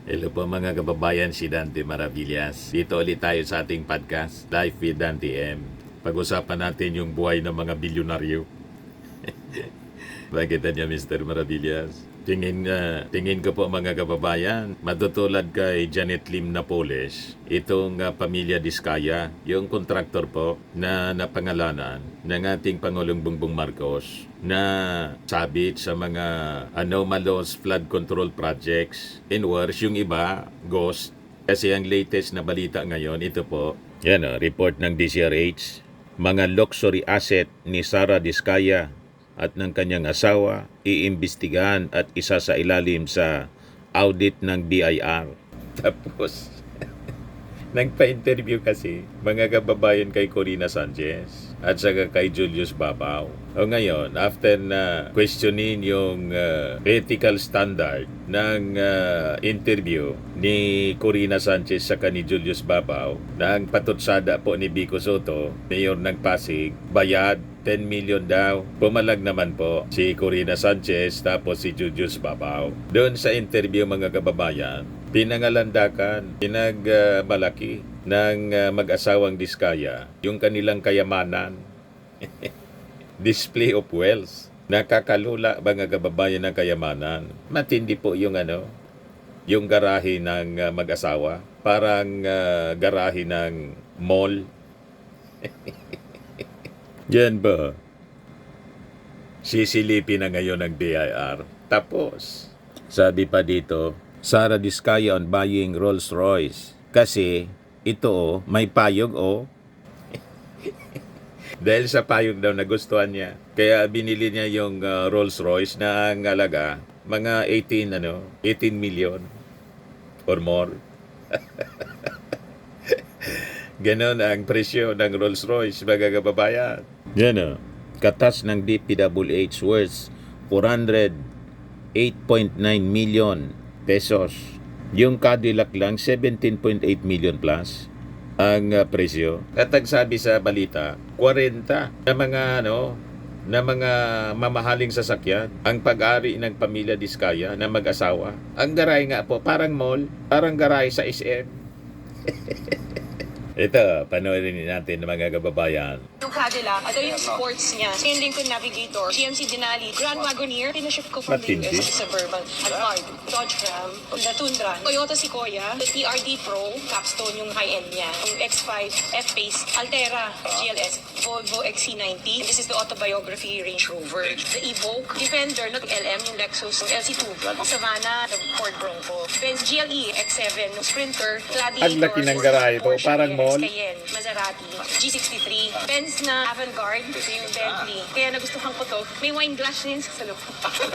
Hello po mga kababayan, si Dante Maravillas. Dito ulit tayo sa ating podcast, Life with Dante M. Pag-usapan natin yung buhay ng mga bilyonaryo. Bakit niya, Mr. Maravillas? Tingin ko po mga kababayan, matutulad kay Janet Lim Napoles, itong pamilya Diskaya, yung kontraktor po na napangalanan ng ating Pangulong Bongbong Marcos na sabit sa mga anomalous flood control projects. And worse, yung iba, ghost. Kasi ang latest na balita ngayon, ito po, yan report ng DCRH, mga luxury asset ni Sara Diskaya at ng kanyang asawa, iimbestigahan at isa sa ilalim sa audit ng BIR. Tapos, nagpa-interview kasi mga kababayan kay Corina Sanchez at saka kay Julius Babaw. O ngayon, after na questionin yung ethical standard ng interview ni Corina Sanchez saka ni Julius Babaw, na ang patutsada po ni Vico Soto, mayor ng Pasig, bayad 10 million daw. Pumalag naman po si Corina Sanchez tapos si Julius Babaw. Doon sa interview mga kababayan, pinangalandakan, pinagmalaki ng mag-asawang Diskaya yung kanilang kayamanan. Display of wealth. Nakakalula mga kababayan ng kayamanan. Matindi po yung yung garahe ng mag-asawa. Parang garahe ng mall. Yan ba? Sisilipin na ngayon ng BIR. Tapos, sabi pa dito, Sara Diskaya on buying Rolls Royce. Kasi, ito may payog Dahil sa payog daw nagustuhan niya. Kaya binili niya yung Rolls Royce na ang halaga, mga 18 million or more. Ganon ang presyo ng Rolls Royce, mga kababayan. Yan katas ng DPWH worth 408.9 million pesos. Yung Cadillac lang, 17.8 million plus ang presyo. At ang sabi sa balita, 40 na mga mamahaling sasakyan ang pag-ari ng pamilya Diskaya na mag-asawa. Ang garay nga po, parang mall, parang garay sa SM. Ito, panoorin natin mga kababayan. Yung Cadillac, ito yung sports niya. Yung Lincoln Navigator, GMC Denali, Grand Wagoneer, pinaship ko from the Matindi. US, Suburban, Alphard, Dodge Ram, Honda Tundra, Toyota Sequoia, the TRD Pro, Capstone yung high-end niya, yung X5, F-Pace, Altera, GLS, Volvo XC90, this is the autobiography Range Rover, the Evoque, Defender, not LM, yung Lexus, yung LC2, Savannah, the Ford Bronco, Benz GLE, X7, Sprinter, Gladiator, Ang laki ng garahe po, Porsche, parang mall. Cayenne, Maserati, G63, Benz na Avantgarde, ito yung Bentley. Kaya nagustuhan ko to. May wine glass din sa loob.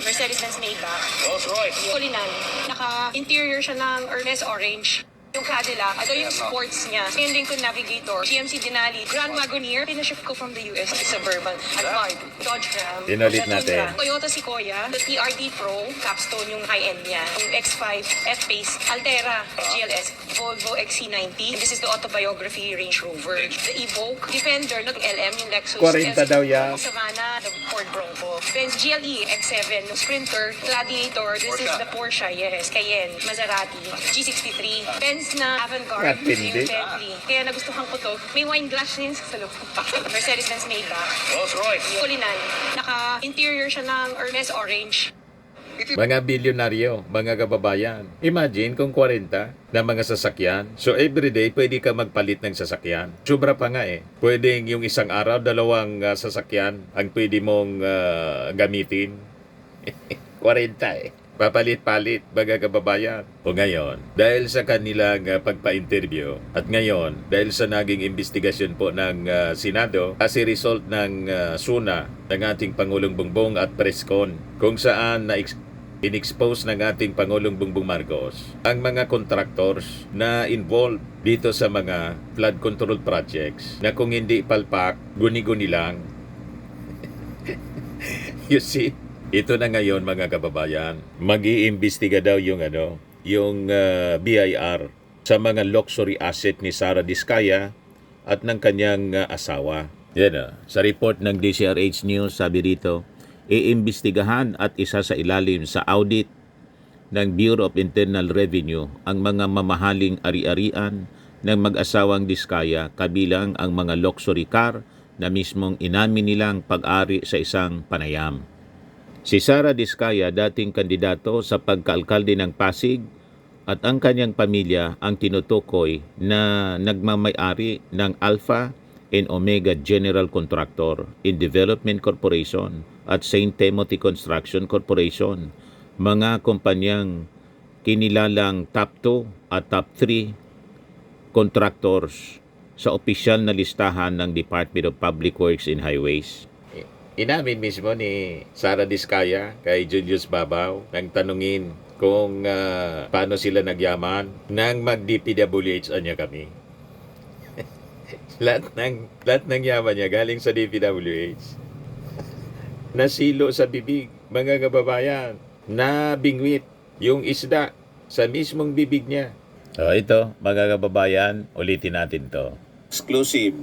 Mercedes-Benz Maybach. Rolls Royce. Kulinan. Naka-interior siya ng Hermes Orange. Yung Cadillac, ito yung sports niya. Yung Lincoln Navigator, GMC Denali, Grand Wagoneer, pinaship ko from the US, Suburban, Alphard, Dodge Ram, Pinulit Honda natin. Tundra, Toyota Sequoia, the TRD Pro, Capstone yung high-end niya, yung X5, F-Pace, Altera, GLS, Volvo XC90, this is the autobiography Range Rover, the Evoque, Defender, not LM, yung Lexus, 40 daw yan. Savannah, the Ford Bronco, Benz GLE, X7, Sprinter, Gladiator, this is the Porsche, yes, Cayenne, Maserati, G63, Benz na Avantgarde, Matindi. yung Bentley. Kaya nagustuhan ko to. May wine glass din sa loob. Mercedes-Benz Maybach. Rolls Royce. Kulinan. Naka-interior siya ng Hermes Orange. Mga bilyonaryo, mga kababayan. Imagine kung 40 na mga sasakyan. So everyday, pwede ka magpalit ng sasakyan. Sobra pa nga Pwedeng yung isang araw, dalawang sasakyan ang pwede mong gamitin. 40 Papalit-palit, mga kababayan. O ngayon, dahil sa kanilang pagpa-interview, at ngayon, dahil sa naging investigasyon po ng Senado, as a result ng SUNA, ng ating Pangulong Bongbong at Presscon, kung saan in-expose ng ating Pangulong Bongbong Marcos ang mga contractors na involved dito sa mga flood control projects na kung hindi palpak, guni-guni lang. You see? Ito na ngayon mga kababayan, mag-iimbestiga daw yung BIR sa mga luxury asset ni Sara Diskaya at ng kanyang asawa. Yan sa report ng DCRH News, sabi rito, iimbestigahan at isa sa ilalim sa audit ng Bureau of Internal Revenue ang mga mamahaling ari-arian ng mag-asawang Diskaya kabilang ang mga luxury car na mismong inamin nilang pag-ari sa isang panayam. Si Sara Diskaya, dating kandidato sa pagkaalkalde ng Pasig, at ang kanyang pamilya ang tinutukoy na nagmamay-ari ng Alpha and Omega General Contractor in Development Corporation at St. Timothy Construction Corporation, mga kumpanyang kinilalang top 2 at top 3 contractors sa opisyal na listahan ng Department of Public Works and Highways. Inamin mismo ni Sara Diskaya kay Julius Babaw nang tanungin kung paano sila nagyaman nang mag-DPWH niya kami. lahat ng yaman niya galing sa DPWH. Nasilo sa bibig, mga kababayan, na bingwit yung isda sa mismong bibig niya. Ito, mga kababayan, ulitin natin to. Exclusive.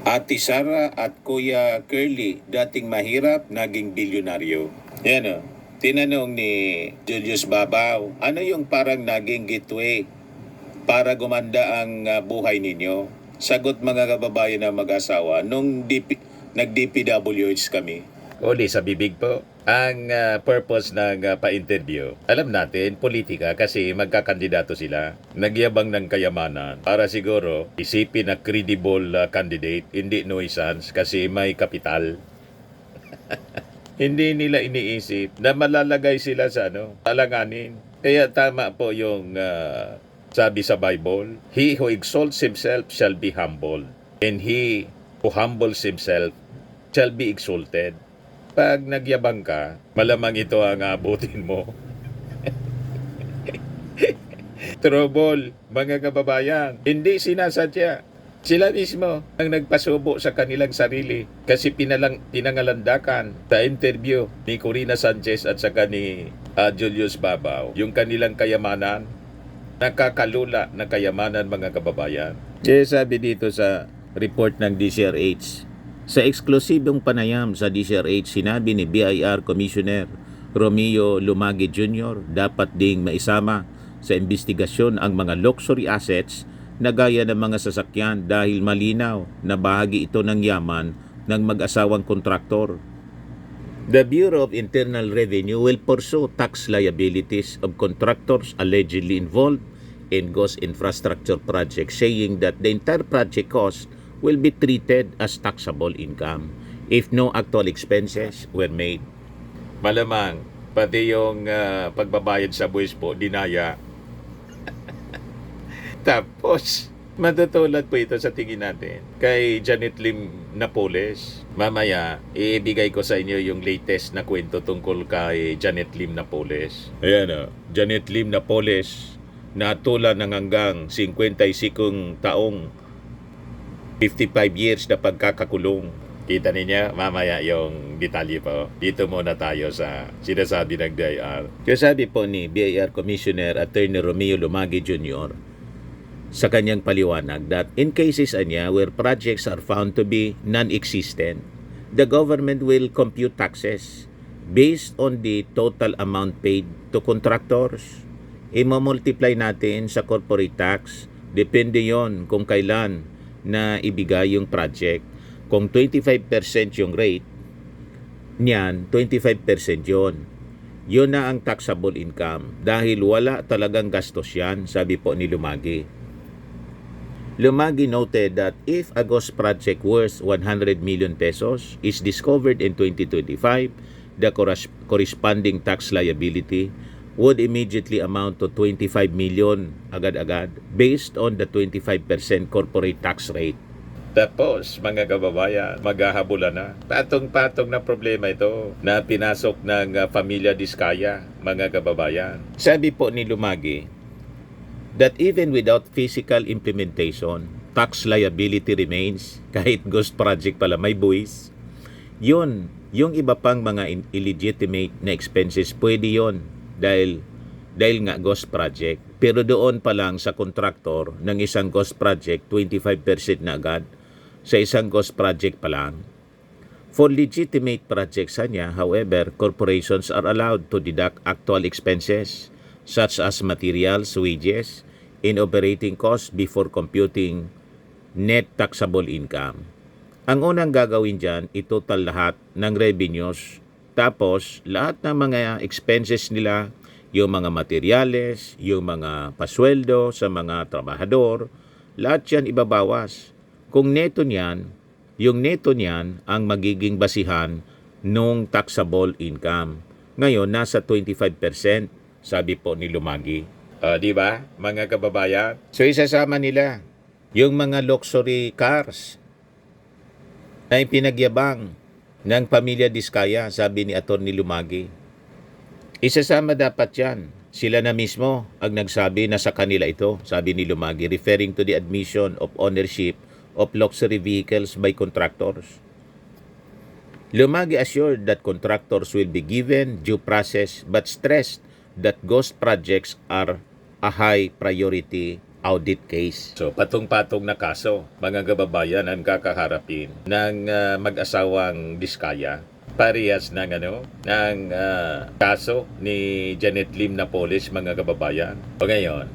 Ate Sara at Kuya Curly, dating mahirap, naging bilyonaryo. Yan o. Tinanong ni Julius Babaw, ano yung parang naging gateway para gumanda ang buhay ninyo? Sagot, mga kababayan na mag-asawa, nung nag-DPWH kami. Uli sa bibig po. Ang purpose ng pa-interview, alam natin, politika kasi magkakandidato sila. Nagyabang ng kayamanan para siguro isipin na credible candidate, hindi nuisance kasi may kapital. Hindi nila iniisip na malalagay sila sa alanganin. Kaya tama po yung sabi sa Bible, he who exalts himself shall be humbled, and he who humbles himself shall be exalted. Pag nagyabang ka, malamang ito ang abutin mo. Trouble, mga kababayan, hindi sinasadya. Sila mismo ang nagpasubo sa kanilang sarili kasi pinangalandakan sa interview ni Corina Sanchez at saka ni Julius Babaw. Yung kanilang kayamanan, nakakalula na kayamanan, mga kababayan. Sabi dito sa report ng DCRH, sa eksklusibong panayam sa DCRH, sinabi ni BIR Commissioner Romeo Lumagi Jr. dapat ding maisama sa investigasyon ang mga luxury assets na gaya ng mga sasakyan dahil malinaw na bahagi ito ng yaman ng mag-asawang kontraktor. The Bureau of Internal Revenue will pursue tax liabilities of contractors allegedly involved in ghost infrastructure projects, saying that the entire project cost will be treated as taxable income if no actual expenses were made. Malamang, pati yung pagbabayad sa buwis po, dinaya. Tapos, matutulad po ito sa tingin natin kay Janet Lim Napoles. Mamaya, ibigay ko sa inyo yung latest na kwento tungkol kay Janet Lim Napoles. Ayan Janet Lim Napoles, natulan ng hanggang 55 taong 55 years na pagkakakulong. Kita niya, mamaya yung detalye po. Dito muna tayo sa sinasabi ng BIR. Sabi po ni BIR Commissioner Attorney Romeo Lumagi Jr. sa kanyang paliwanag that in cases where projects are found to be non-existent, the government will compute taxes based on the total amount paid to contractors. I-multiply natin sa corporate tax. Depende yon kung kailan na ibigay yung project. Kung 25% yung rate niyan, 25% yon. Yun na ang taxable income dahil wala talagang gastos yan, sabi po ni Lumagi. Lumagi noted that if a ghost project worth 100 million pesos is discovered in 2025, the corresponding tax liability would immediately amount to 25 million agad-agad based on the 25% corporate tax rate. Tapos, mga kababayan, maghahabulan na. Patong-patong na problema ito na pinasok ng pamilya Diskaya, mga kababayan. Sabi po ni Lumagi that even without physical implementation, tax liability remains kahit ghost project pala may buwis. Yun, yung iba pang mga illegitimate na expenses, pwede yon dahil nga ghost project. Pero doon pa lang sa kontraktor ng isang ghost project, 25% na agad sa isang ghost project pa lang. For legitimate projects niya, however, corporations are allowed to deduct actual expenses such as materials, wages, and operating costs before computing net taxable income. Ang unang gagawin dyan, itotal lahat ng revenues. Tapos, lahat ng mga expenses nila, yung mga materyales, yung mga pasweldo sa mga trabahador, lahat yan ibabawas. Kung neto niyan, yung neto niyan ang magiging basihan nung taxable income. Ngayon, nasa 25%, sabi po ni Lumagi. Di ba, mga kababayan? So, isasama nila yung mga luxury cars na ipinagyabang ng pamilya Diskaya, sabi ni Atty. Lumagi. Isasama dapat yan. Sila na mismo ang nagsabi na sa kanila ito, sabi ni Lumagi, referring to the admission of ownership of luxury vehicles by contractors. Lumagi assured that contractors will be given due process but stressed that ghost projects are a high priority audit case. So, patong-patong na kaso, mga kababayan ang kakaharapin ng mag-asawang Diskaya. Parehas ng kaso ni Janet Lim Napoles, mga kababayan. O ngayon,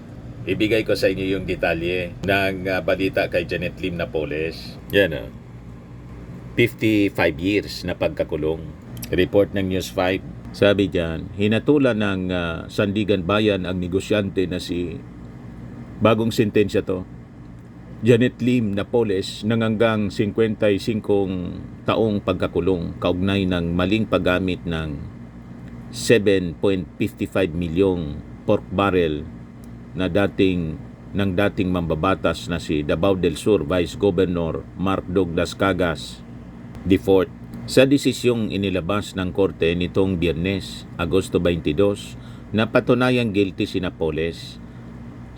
ibigay ko sa inyo yung detalye ng balita kay Janet Lim Napoles. Yan 55 years na pagkakulong. Report ng News 5. Sabi diyan, hinatulan ng Sandigan Bayan ang negosyante na si bagong sentensya to. Janet Lim Napoles ng hanggang 55 taong pagkakulong kaugnay ng maling paggamit ng 7.55 milyong pork barrel na dating mambabatas na si Davao del Sur Vice Governor Mark Douglas Cagas IV. Sa desisyong inilabas ng korte nitong Biyernes, Agosto 22, napatunayang guilty si Napoles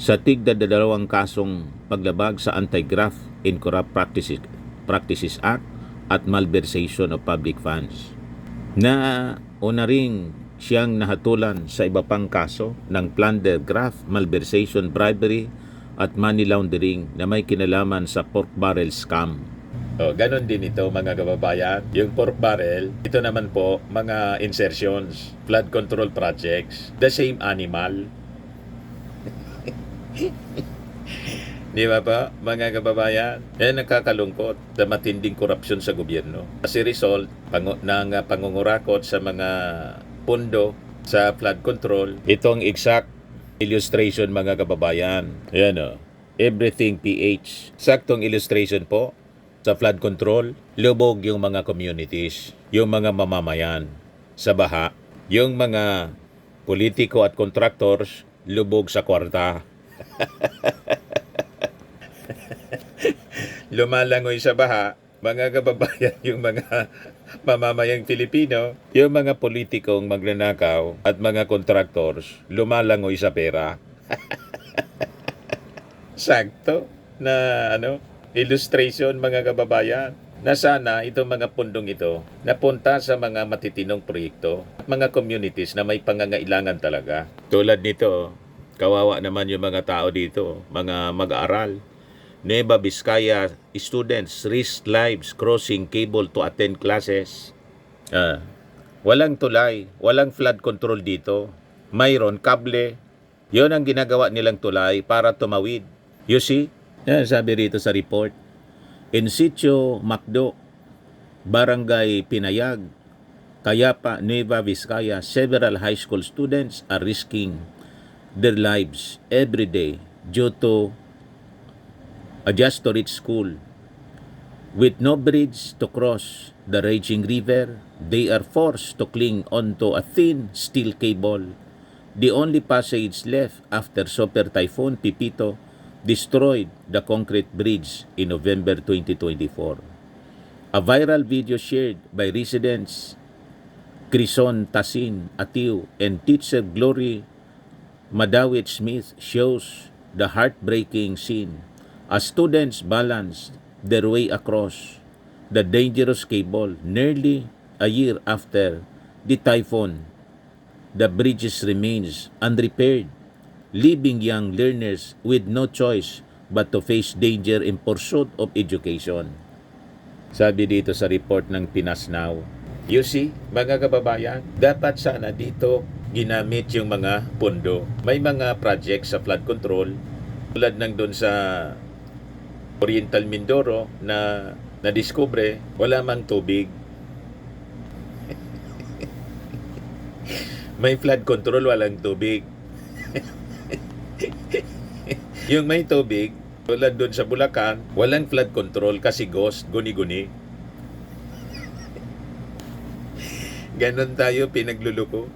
sa tigda-dalawang kasong paglabag sa Anti-Graft and Corrupt Practices Act at malversation of public funds. Na una ring siyang nahatulan sa iba pang kaso ng plunder, graft, malversation, bribery at money laundering na may kinalaman sa pork barrel scam. Ganon din ito, mga kababayan. Yung pork barrel, ito naman po mga insertions, flood control projects, the same animal. Di ba pa, mga kababayan? Yan nakakalungkot sa matinding korupsyon sa gobyerno. As a result ng pangungurakot sa mga pondo sa flood control, itong exact illustration, mga kababayan. Yan Everything PH. Saktong illustration po sa flood control. Lubog yung mga communities, yung mga mamamayan sa baha. Yung mga politiko at contractors, lubog sa kwarta. Lumalangoy sa baha, mga kababayan, yung mga mamamayang Pilipino, yung mga politikong magnanakaw at mga contractors, lumalangoy sa pera. Sakto na illustration, mga kababayan, na sana itong mga pundong ito napunta sa mga matitinong proyekto at mga communities na may pangangailangan talaga. Tulad nito, kawawa naman yung mga tao dito, mga mag-aaral. Nueva Vizcaya students risk lives crossing cable to attend classes. Walang tulay, walang flood control dito. Mayroon kable. Yon ang ginagawa nilang tulay para tumawid. You see? Yan, sabi rito sa report. In situ Macdo, Barangay Pinayag, Cayapa, Nueva Vizcaya, several high school students are risking their lives every day due to just to reach school. With no bridge to cross the raging river, they are forced to cling onto a thin steel cable. The only passage left after Super Typhoon Pipito destroyed the concrete bridge in November 2024. A viral video shared by residents Crison Tasin Atiu and teacher Glory Madawit Smith shows the heartbreaking scene as students balanced their way across the dangerous cable nearly a year after the typhoon. The bridges remains unrepaired, leaving young learners with no choice but to face danger in pursuit of education. Sabi dito sa report ng Pinas Now. You see, mga kababayan, dapat sana dito ginamit yung mga pondo. May mga project sa flood control tulad ng doon sa Oriental Mindoro na nadiskubre wala mang tubig. May flood control, walang tubig. Yung may tubig, tulad doon sa Bulacan, walang flood control kasi ghost, guni-guni. Ganon tayo pinagluluko.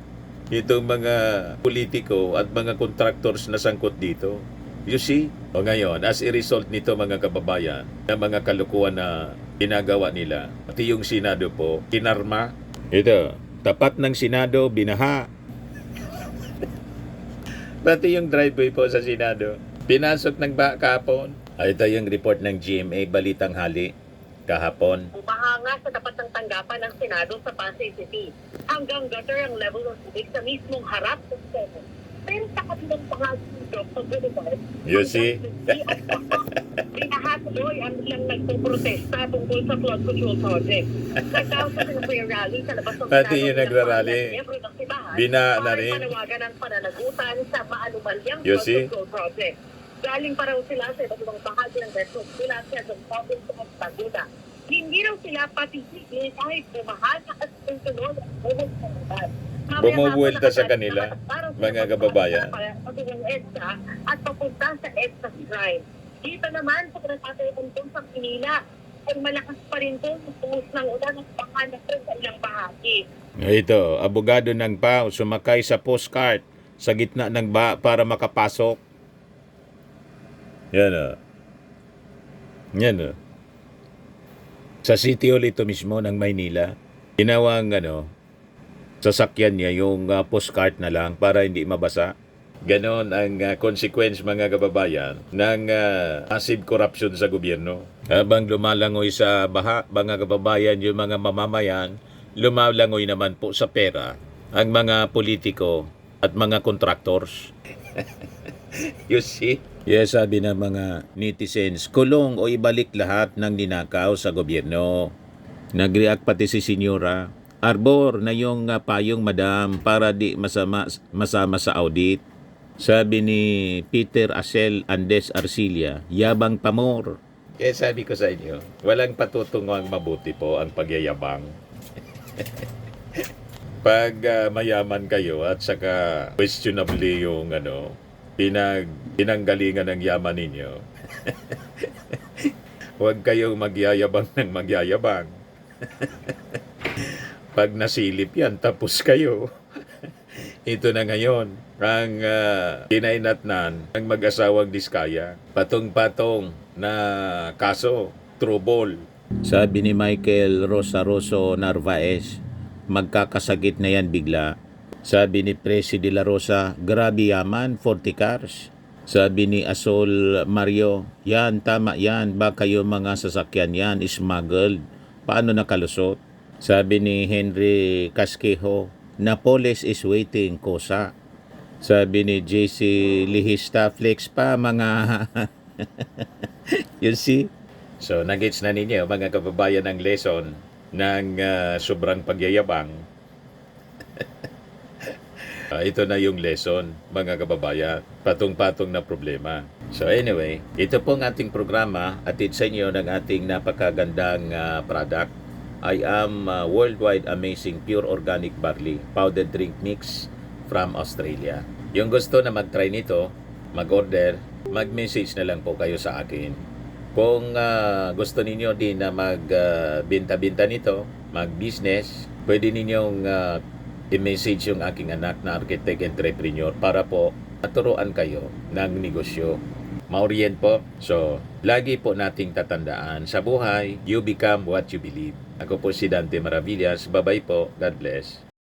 Itong mga politiko at mga contractors na sangkot dito. You see? O ngayon, as a result nito mga kababayan, na mga kalukuhan na ginagawa nila, pati yung Senado po, kinarma. Ito, tapat ng Senado, binaha. Pati yung driveway po sa Senado, pinasok ng kahapon. Ito yung report ng GMA Balitang Hali kahapon. Umahanga sa tapat ng tanggapan ng Senado sa Pasay City. Hanggang gutter ang level ng tubig sa mismong harap ng Senate. Pero sa kabilang bahagi nito, pag-uniform, You see? pinahatuloy ang ilang nagpoprotesta tungkol sa flood control project. Nagtawag sa ng rally sa labas ng Pati Senado yung nagrarally. ng miyembro ng simbahan Bina na para rin. panawagan ng pananagutan sa maanumalyang You flood see? control project. Galing pa raw sila sa iba't ibang bahagi ng Metro mula sa province of Laguna. Hindi raw sila patitigil kahit bumahan at tuntunon ang buong komunidad. Bumubuelta sa kanila, mga kababayan. Pagdating EDSA at papunta sa EDSA Shrine. Dito naman, sa pinatatayon doon sa Manila, ay malakas pa rin doon ang pumus ng ulan at pakanak rin sa ilang bahagi. Ito, abogado ng PAO sumakay sa postcart sa gitna ng para makapasok. Yan o. Yan o. Sa City Hall ito mismo ng Maynila, ginawang sasakyan niya yung postcart na lang para hindi mabasa. Ganon ang consequence mga kababayan ng massive corruption sa gobyerno. Habang lumalangoy sa baha, mga kababayan, yung mga mamamayan, lumalangoy naman po sa pera ang mga politiko at mga contractors. You see? Yes, sabi ng mga netizens, kulong o ibalik lahat ng ninakaw sa gobyerno. Nag-react pati si Senyora, arbor na yung payong madam para di masama sa audit. Sabi ni Peter Asel Andes Arcilia, yabang pamor. Kaya sabi ko sa inyo, walang patutungong mabuti po ang pagyayabang. Pag mayaman kayo at saka questionably yung pinanggalingan ng yaman ninyo, huwag kayong magyayabang ng magyayabang. Pag nasilip yan, tapos kayo. Ito na ngayon, ang kinainatnan ng mag-asawang Diskaya. Patong-patong na kaso, trouble. Sabi ni Michael Rosaroso Narvaez, magkakasakit na yan bigla. Sabi ni Presi de la Rosa, grabe yaman, 40 cars. Sabi ni Asol Mario, yan, tama yan, baka yung mga sasakyan yan, smuggled. Paano nakalusot? Sabi ni Henry Casquejo, Napoles is waiting, kosa. Sabi ni JC Lihista, flex pa mga... You see? So, nagets na ninyo, mga kababayan, ng lesson ng sobrang pagyayabang. Ito na yung lesson, mga kababayan. Patong-patong na problema. So anyway, ito pong ating programa at sa inyo ng ating napakagandang product. I am Worldwide Amazing Pure Organic Barley Powdered Drink Mix from Australia. Yung gusto na mag-try nito, mag-order, mag-message na lang po kayo sa akin. Kung gusto ninyo din na magbenta-binta nito, mag-business, pwede ninyong i-message yung aking anak na architect entrepreneur para po maturuan kayo ng negosyo. Maorient po. So, lagi po nating tatandaan sa buhay, you become what you believe. Ako po si Dante Maravillas. Bye-bye po. God bless.